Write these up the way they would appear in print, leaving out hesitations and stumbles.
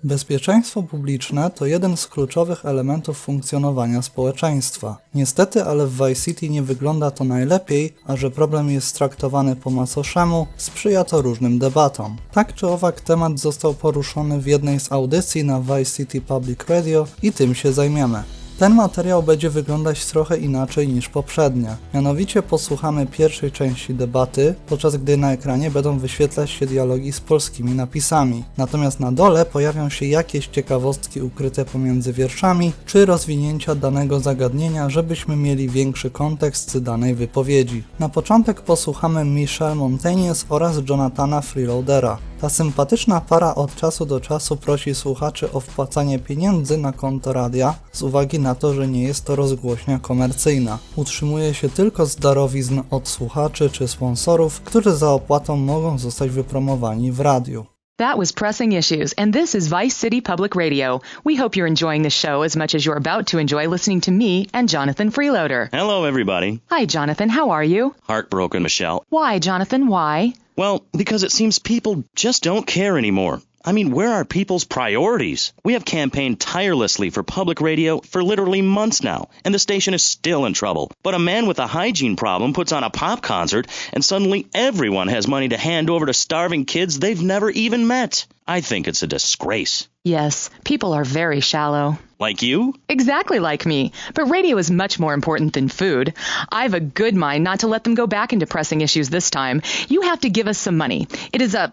Bezpieczeństwo publiczne to jeden z kluczowych elementów funkcjonowania społeczeństwa. Niestety, ale w Vice City nie wygląda to najlepiej, a że problem jest traktowany po macoszemu, sprzyja to różnym debatom. Tak czy owak temat został poruszony w jednej z audycji na Vice City Public Radio i tym się zajmiemy. Ten materiał będzie wyglądać trochę inaczej niż poprzednie. Mianowicie posłuchamy pierwszej części debaty, podczas gdy na ekranie będą wyświetlać się dialogi z polskimi napisami. Natomiast na dole pojawią się jakieś ciekawostki ukryte pomiędzy wierszami, czy rozwinięcia danego zagadnienia, żebyśmy mieli większy kontekst danej wypowiedzi. Na początek posłuchamy Michelle Montaignes oraz Jonathana Freeloadera. Ta sympatyczna para od czasu do czasu prosi słuchaczy o wpłacanie pieniędzy na konto radia z uwagi na to, że nie jest to rozgłośnia komercyjna. Utrzymuje się tylko z darowizn od słuchaczy czy sponsorów, którzy za opłatą mogą zostać wypromowani w radiu. That was Pressing Issues, and this is Vice City Public Radio. We hope you're enjoying the show as much as you're about to enjoy listening to me and Jonathan Freeloader. Hello, everybody. Hi, Jonathan. How are you? Heartbroken, Michelle. Why, Jonathan? Why? Well, because it seems people just don't care anymore. I mean, where are people's priorities? We have campaigned tirelessly for public radio for literally months now, and the station is still in trouble. But a man with a hygiene problem puts on a pop concert, and suddenly everyone has money to hand over to starving kids they've never even met. I think it's a disgrace. Yes, people are very shallow. Like you? Exactly like me. But radio is much more important than food. I've a good mind not to let them go back into Pressing Issues this time. You have to give us some money. It's a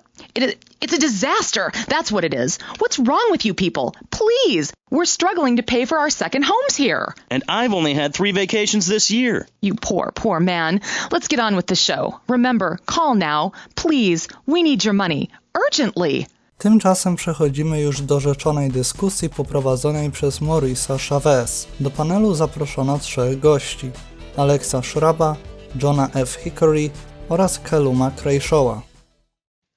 disaster. That's what it is. What's wrong with you people? Please. We're struggling to pay for our second homes here. And I've only had 3 vacations this year. You poor man. Let's get on with the show. Remember, call now. Please. We need your money. Urgently. Tymczasem przechodzimy już do rzeczonej dyskusji poprowadzonej przez Maurice'a Chavez. Do panelu zaproszono 3 gości: Alexa Shraba, Johna F. Hickory oraz Calluma Crashawa.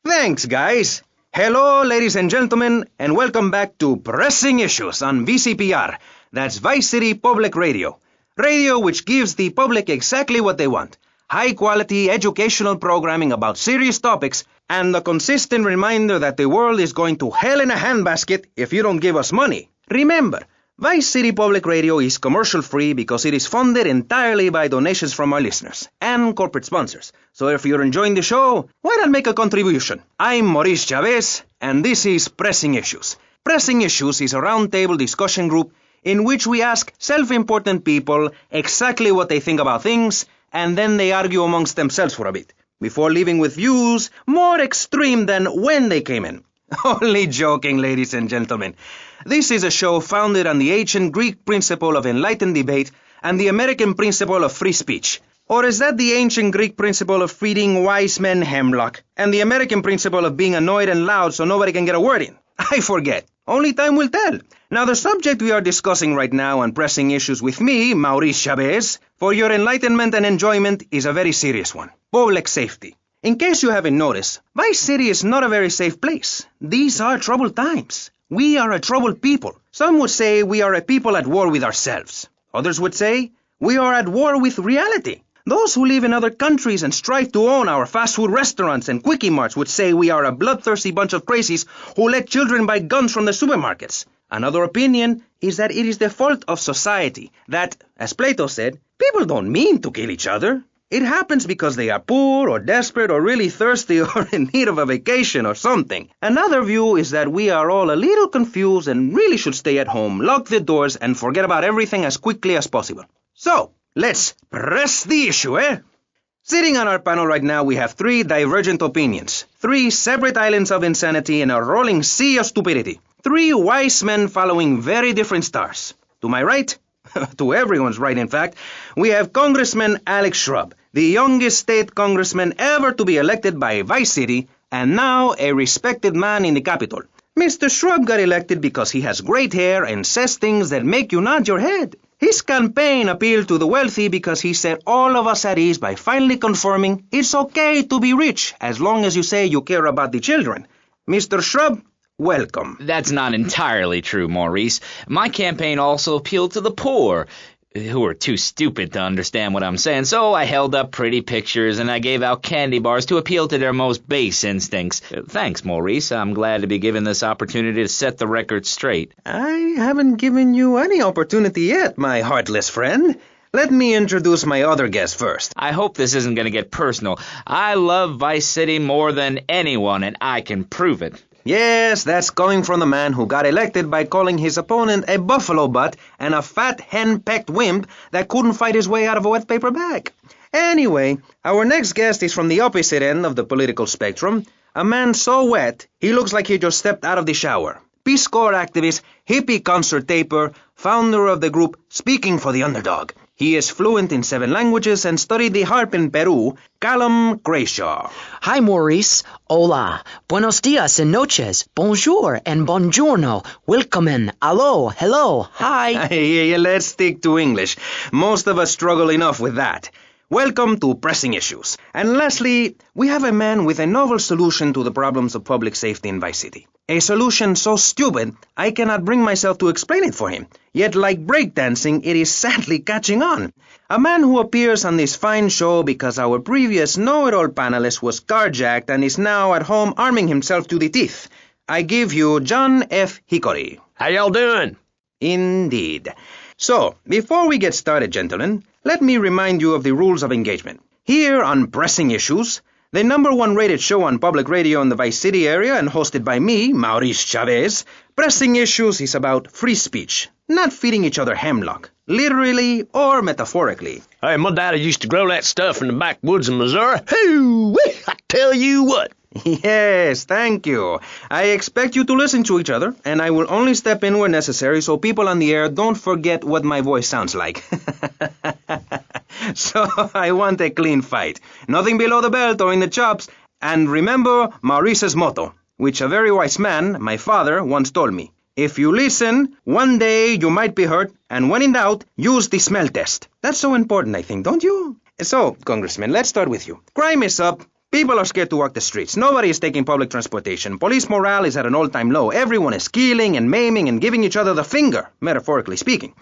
Thanks, guys. Hello, ladies and gentlemen, and welcome back to Pressing Issues on VCPR. That's Vice City Public Radio. Radio which gives the public exactly what they want. High-quality educational programming about serious topics, and a consistent reminder that the world is going to hell in a handbasket if you don't give us money. Remember, Vice City Public Radio is commercial-free because it is funded entirely by donations from our listeners and corporate sponsors. So if you're enjoying the show, why not make a contribution? I'm Maurice Chavez, and this is Pressing Issues. Pressing Issues is a roundtable discussion group in which we ask self-important people exactly what they think about things, and then they argue amongst themselves for a bit, before leaving with views more extreme than when they came in. Only joking, ladies and gentlemen. This is a show founded on the ancient Greek principle of enlightened debate and the American principle of free speech. Or is that the ancient Greek principle of feeding wise men hemlock and the American principle of being annoyed and loud so nobody can get a word in? I forget. Only time will tell. Now, the subject we are discussing right now on Pressing Issues with me, Maurice Chavez, for your enlightenment and enjoyment, is a very serious one. Public safety. In case you haven't noticed, Vice City is not a very safe place. These are troubled times. We are a troubled people. Some would say we are a people at war with ourselves. Others would say we are at war with reality. Those who live in other countries and strive to own our fast food restaurants and quickie marts would say we are a bloodthirsty bunch of crazies who let children buy guns from the supermarkets. Another opinion is that it is the fault of society, that, as Plato said, people don't mean to kill each other. It happens because they are poor or desperate or really thirsty or in need of a vacation or something. Another view is that we are all a little confused and really should stay at home, lock the doors, and forget about everything as quickly as possible. So, let's press the issue, eh? Sitting on our panel right now, we have 3 divergent opinions, 3 separate islands of insanity in a rolling sea of stupidity, 3 wise men following very different stars. To my right, to everyone's right in fact, we have Congressman Alex Shrub, the youngest state congressman ever to be elected by Vice City, and now a respected man in the Capitol. Mr. Shrub got elected because he has great hair and says things that make you nod your head. His campaign appealed to the wealthy because he set all of us at ease by finally confirming it's okay to be rich as long as you say you care about the children. Mr. Shrub, welcome. That's not entirely true, Maurice. My campaign also appealed to the poor. who are too stupid to understand what I'm saying, so I held up pretty pictures and I gave out candy bars to appeal to their most base instincts. Thanks, Maurice. I'm glad to be given this opportunity to set the record straight. I haven't given you any opportunity yet, my heartless friend. Let me introduce my other guest first. I hope this isn't going to get personal. I love Vice City more than anyone, and I can prove it. Yes, that's coming from the man who got elected by calling his opponent a buffalo butt and a fat hen-pecked wimp that couldn't fight his way out of a wet paper bag. Anyway, our next guest is from the opposite end of the political spectrum, a man so wet he looks like he just stepped out of the shower. Peace Corps activist, hippie concert taper, founder of the group Speaking for the Underdog. He is fluent in 7 languages and studied the harp in Peru, Callum Grayshaw. Hi, Maurice. Hola. Buenos dias and noches. Bonjour and buongiorno. Willkommen. Allo. Hello. Hi. Hey, let's stick to English. Most of us struggle enough with that. Welcome to Pressing Issues. And lastly, we have a man with a novel solution to the problems of public safety in Vice City. A solution so stupid, I cannot bring myself to explain it for him. Yet, like breakdancing, it is sadly catching on. A man who appears on this fine show because our previous know-it-all panelist was carjacked and is now at home arming himself to the teeth. I give you John F. Hickory. How y'all doing? Indeed. So, before we get started, gentlemen, let me remind you of the rules of engagement. Here on Pressing Issues, the #1 rated show on public radio in the Vice City area and hosted by me, Maurice Chavez, Pressing Issues is about free speech, not feeding each other hemlock, literally or metaphorically. Hey, my daddy used to grow that stuff in the backwoods of Missouri. Hoo-wee! I tell you what. Yes, thank you. I expect you to listen to each other, and I will only step in where necessary so people on the air don't forget what my voice sounds like. So I want a clean fight. Nothing below the belt or in the chops. And remember Maurice's motto, which a very wise man, my father, once told me. If you listen, one day you might be hurt, and when in doubt, use the smell test. That's so important, I think, don't you? So, Congressman, let's start with you. Crime is up. People are scared to walk the streets. Nobody is taking public transportation. Police morale is at an all-time low. Everyone is killing and maiming and giving each other the finger, metaphorically speaking.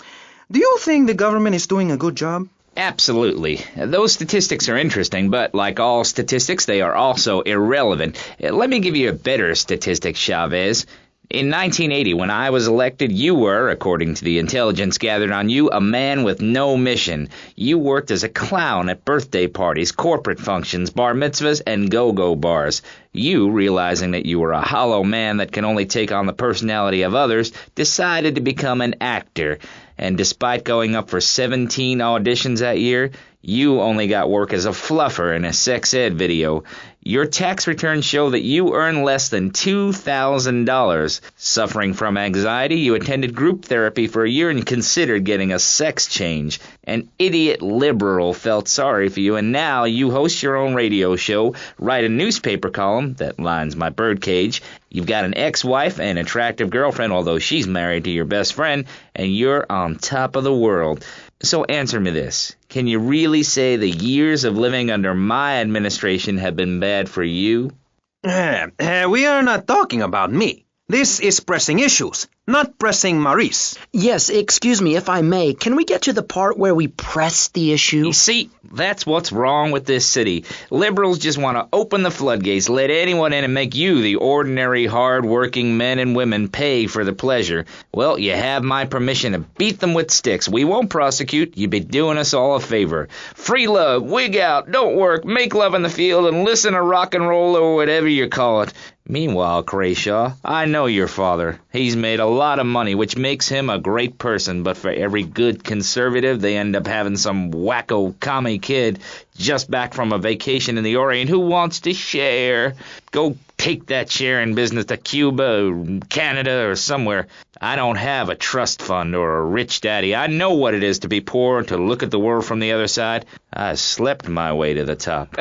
Do you think the government is doing a good job? Absolutely. Those statistics are interesting, but like all statistics, they are also irrelevant. Let me give you a better statistic, Chavez. In 1980, when I was elected, you were, according to the intelligence gathered on you, a man with no mission. You worked as a clown at birthday parties, corporate functions, bar mitzvahs, and go-go bars. You, realizing that you were a hollow man that can only take on the personality of others, decided to become an actor. And despite going up for 17 auditions that year, you only got work as a fluffer in a sex ed video. Your tax returns show that you earn less than $2,000. Suffering from anxiety, you attended group therapy for a year and considered getting a sex change. An idiot liberal felt sorry for you, and now you host your own radio show, write a newspaper column that lines my birdcage. You've got an ex-wife and attractive girlfriend, although she's married to your best friend, and you're on top of the world. So answer me this. Can you really say the years of living under my administration have been bad for you? We are not talking about me. This is Pressing Issues, not Pressing Maurice. Yes, excuse me, if I may. Can we get to the part where we press the issue? You see, that's what's wrong with this city. Liberals just want to open the floodgates, let anyone in and make you, the ordinary, hard-working men and women, pay for the pleasure. Well, you have my permission to beat them with sticks. We won't prosecute. You'd be doing us all a favor. Free love, wig out, don't work, make love in the field, and listen to rock and roll or whatever you call it. Meanwhile, Grayshaw, I know your father. He's made a lot of money, which makes him a great person, but for every good conservative, they end up having some wacko commie kid just back from a vacation in the Orient who wants to share. Go take that sharing business to Cuba or Canada or somewhere. I don't have a trust fund or a rich daddy. I know what it is to be poor and to look at the world from the other side. I slept my way to the top.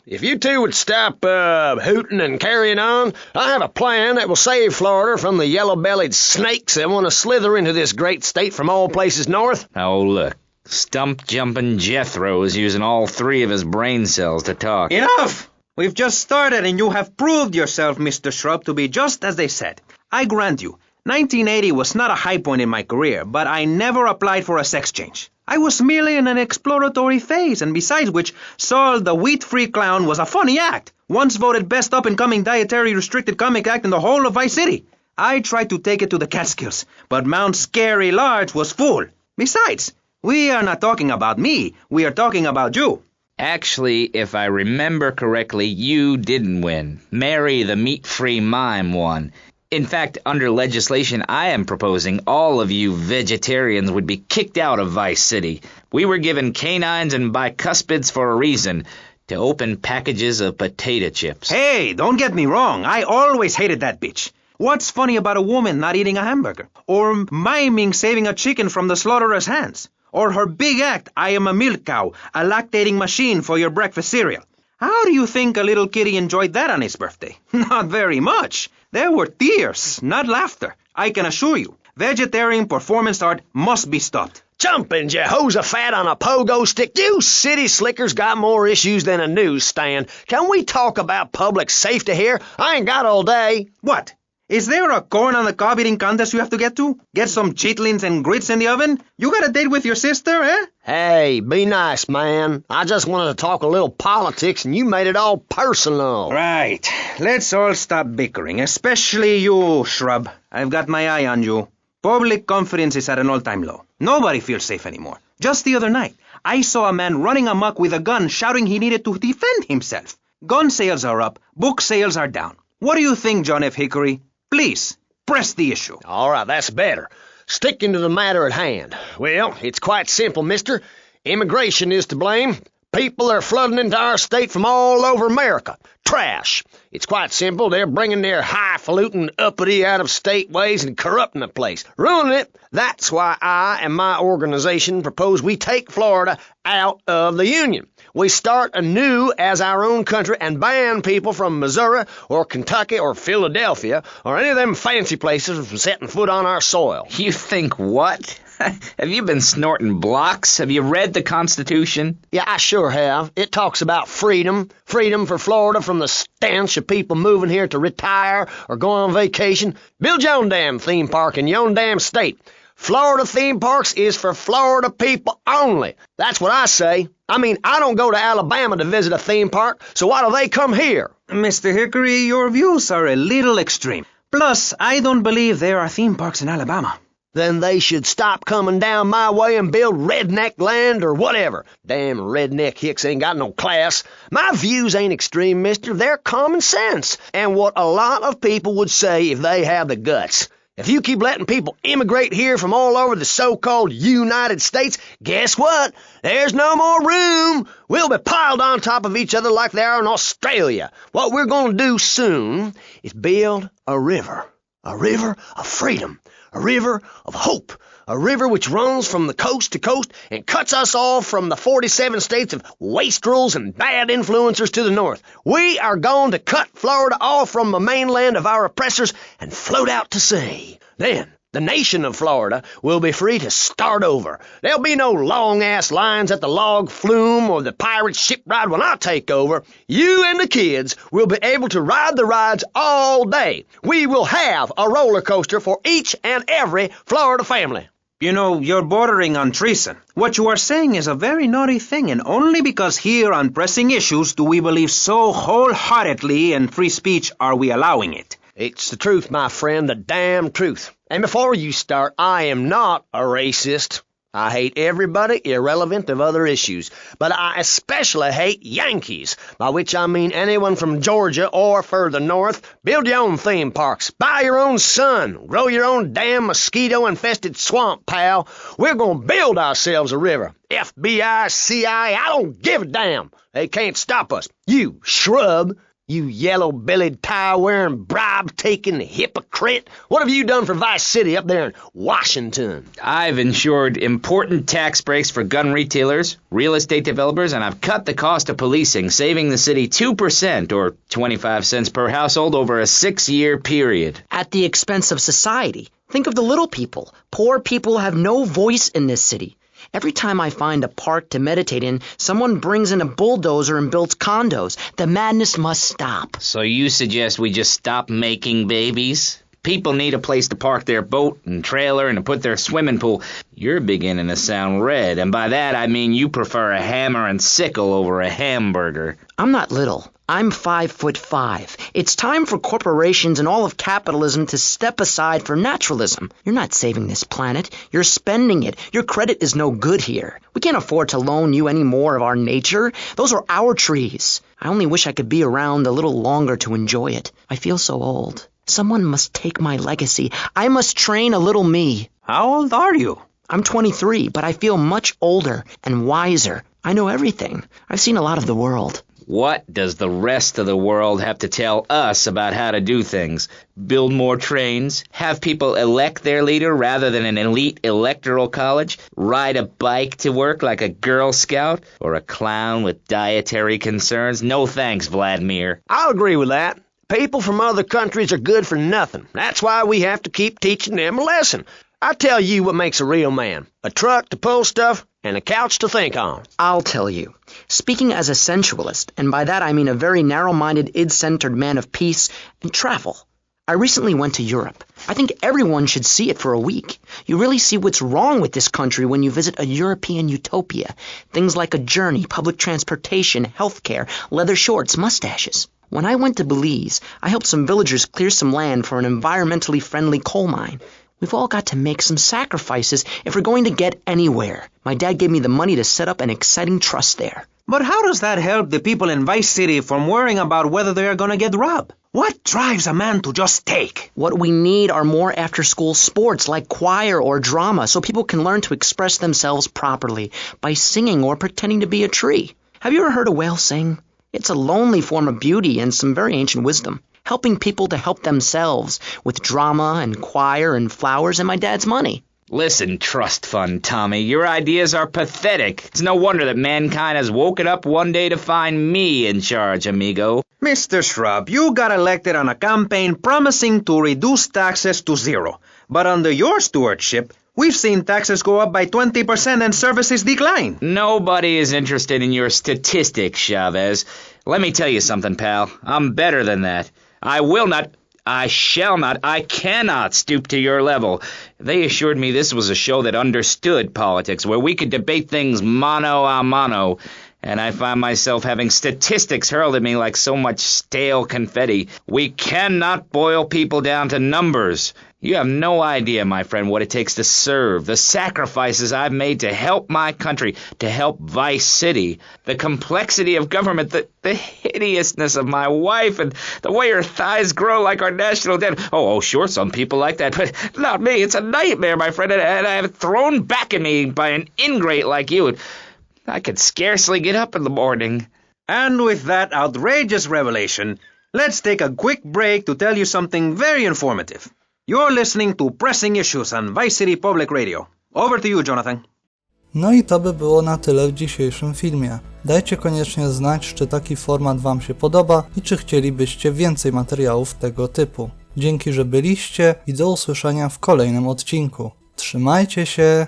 If you two would stop hooting and carrying on, I have a plan that will save Florida from the yellow-bellied snakes that want to slither into this great state from all places north. Oh, look. Stump-jumping Jethro is using all 3 of his brain cells to talk. Enough! We've just started and you have proved yourself, Mr. Shrub, to be just as they said. I grant you, 1980 was not a high point in my career, but I never applied for a sex change. I was merely in an exploratory phase, and besides which, Saul the Wheat-Free Clown was a funny act. Once voted best up-and-coming dietary restricted comic act in the whole of Vice City. I tried to take it to the Catskills, but Mount Scary Large was full. Besides, we are not talking about me, we are talking about you. Actually, if I remember correctly, you didn't win. Mary the meat-free mime won. In fact, under legislation I am proposing, all of you vegetarians would be kicked out of Vice City. We were given canines and bicuspids for a reason, to open packages of potato chips. Hey, don't get me wrong, I always hated that bitch. What's funny about a woman not eating a hamburger? Or miming saving a chicken from the slaughtherer's hands? Or her big act, I am a milk cow, a lactating machine for your breakfast cereal. How do you think a little kitty enjoyed that on his birthday? Not very much. There were tears, not laughter. I can assure you, vegetarian performance art must be stopped. Jumping Jehoshaphat on a pogo stick. You city slickers got more issues than a newsstand. Can we talk about public safety here? I ain't got all day. What? Is there a corn on the cob eating contest you have to get to? Get some chitlins and grits in the oven? You got a date with your sister, eh? Hey, be nice, man. I just wanted to talk a little politics, and you made it all personal. Right. Let's all stop bickering, especially you, Shrub. I've got my eye on you. Public confidence is at an all-time low. Nobody feels safe anymore. Just the other night, I saw a man running amok with a gun shouting he needed to defend himself. Gun sales are up, book sales are down. What do you think, John F. Hickory? Please, press the issue. All right, that's better. Sticking to the matter at hand. Well, it's quite simple, mister. Immigration is to blame. People are flooding into our state from all over America. Trash. It's quite simple. They're bringing their highfalutin, uppity, out-of-state ways and corrupting the place. Ruining it. That's why I and my organization propose we take Florida out of the Union. We start anew as our own country and ban people from Missouri or Kentucky or Philadelphia or any of them fancy places from setting foot on our soil. You think what? Have you been snorting blocks? Have you read the Constitution? Yeah, I sure have. It talks about freedom. Freedom for Florida from the stench of people moving here to retire or go on vacation. Build your own damn theme park in your own damn state. Florida theme parks is for Florida people only. That's what I say. I mean, I don't go to Alabama to visit a theme park, so why do they come here? Mr. Hickory, your views are a little extreme. Plus, I don't believe there are theme parks in Alabama. Then they should stop coming down my way and build redneck land or whatever. Damn redneck hicks ain't got no class. My views ain't extreme, mister. They're common sense, and what a lot of people would say if they had the guts. If you keep letting people immigrate here from all over the so-called United States, guess what? There's no more room. We'll be piled on top of each other like they are in Australia. What we're going to do soon is build a river of freedom, a river of hope, a river which runs from the coast to coast and cuts us off from the 47 states of wastrels and bad influencers to the north. We are going to cut Florida off from the mainland of our oppressors and float out to sea. Then the nation of Florida will be free to start over. There'll be no long-ass lines at the log flume or the pirate shipwright when I take over. You and the kids will be able to ride the rides all day. We will have a roller coaster for each and every Florida family. You know, you're bordering on treason. What you are saying is a very naughty thing, and only because here on Pressing Issues do we believe so wholeheartedly in free speech are we allowing it. It's the truth, my friend, the damn truth. And before you start, I am not a racist. I hate everybody irrelevant of other issues, but I especially hate Yankees, by which I mean anyone from Georgia or further north. Build your own theme parks, buy your own sun, grow your own damn mosquito-infested swamp, pal. We're gonna build ourselves a river. FBI, CIA, I don't give a damn. They can't stop us. You shrub. You yellow-bellied, tie-wearing, bribe-taking hypocrite. What have you done for Vice City up there in Washington? I've ensured important tax breaks for gun retailers, real estate developers, and I've cut the cost of policing, saving the city 2% or 25 cents per household over a 6-year period. At the expense of society. Think of the little people. Poor people have no voice in this city. Every time I find a park to meditate in, someone brings in a bulldozer and builds condos. The madness must stop. So you suggest we just stop making babies? People need a place to park their boat and trailer and to put their swimming pool. You're beginning to sound red, and by that I mean you prefer a hammer and sickle over a hamburger. I'm not little. I'm 5'5". It's time for corporations and all of capitalism to step aside for naturalism. You're not saving this planet. You're spending it. Your credit is no good here. We can't afford to loan you any more of our nature. Those are our trees. I only wish I could be around a little longer to enjoy it. I feel so old. Someone must take my legacy. I must train a little me. How old are you? I'm 23, but I feel much older and wiser. I know everything. I've seen a lot of the world. What does the rest of the world have to tell us about how to do things? Build more trains? Have people elect their leader rather than an elite electoral college? Ride a bike to work like a Girl Scout? Or a clown with dietary concerns? No thanks, Vladimir. I'll agree with that. People from other countries are good for nothing. That's why we have to keep teaching them a lesson. I tell you what makes a real man. A truck to pull stuff and a couch to think on. I'll tell you. Speaking as a sensualist, and by that I mean a very narrow-minded, id-centered man of peace and travel. I recently went to Europe. I think everyone should see it for a week. You really see what's wrong with this country when you visit a European utopia. Things like a journey, public transportation, healthcare, leather shorts, mustaches. When I went to Belize, I helped some villagers clear some land for an environmentally friendly coal mine. We've all got to make some sacrifices if we're going to get anywhere. My dad gave me the money to set up an exciting trust there. But how does that help the people in Vice City from worrying about whether they are going to get robbed? What drives a man to just take? What we need are more after-school sports like choir or drama so people can learn to express themselves properly by singing or pretending to be a tree. Have you ever heard a whale sing? It's a lonely form of beauty and some very ancient wisdom. Helping people to help themselves with drama and choir and flowers and my dad's money. Listen, trust fund Tommy, your ideas are pathetic. It's no wonder that mankind has woken up one day to find me in charge, amigo. Mr. Shrub, you got elected on a campaign promising to reduce taxes to zero. But under your stewardship, we've seen taxes go up by 20% and services decline. Nobody is interested in your statistics, Chavez. Let me tell you something, pal. I'm better than that. I shall not, I cannot stoop to your level. They assured me this was a show that understood politics, where we could debate things mano a mano, and I find myself having statistics hurled at me like so much stale confetti. We cannot boil people down to numbers. You have no idea, my friend, what it takes to serve, the sacrifices I've made to help my country, to help Vice City, the complexity of government, the hideousness of my wife, and the way her thighs grow like our national debt. Oh, sure, some people like that, but not me. It's a nightmare, my friend, and I have it thrown back at me by an ingrate like you. I could scarcely get up in the morning. And with that outrageous revelation, let's take a quick break to tell you something very informative. You're listening to Pressing Issues on Vice City Public Radio. Over to you, Jonathan. No i to by było na tyle w dzisiejszym filmie. Dajcie koniecznie znać, czy taki format Wam się podoba i czy chcielibyście więcej materiałów tego typu. Dzięki, że byliście i do usłyszenia w kolejnym odcinku. Trzymajcie się!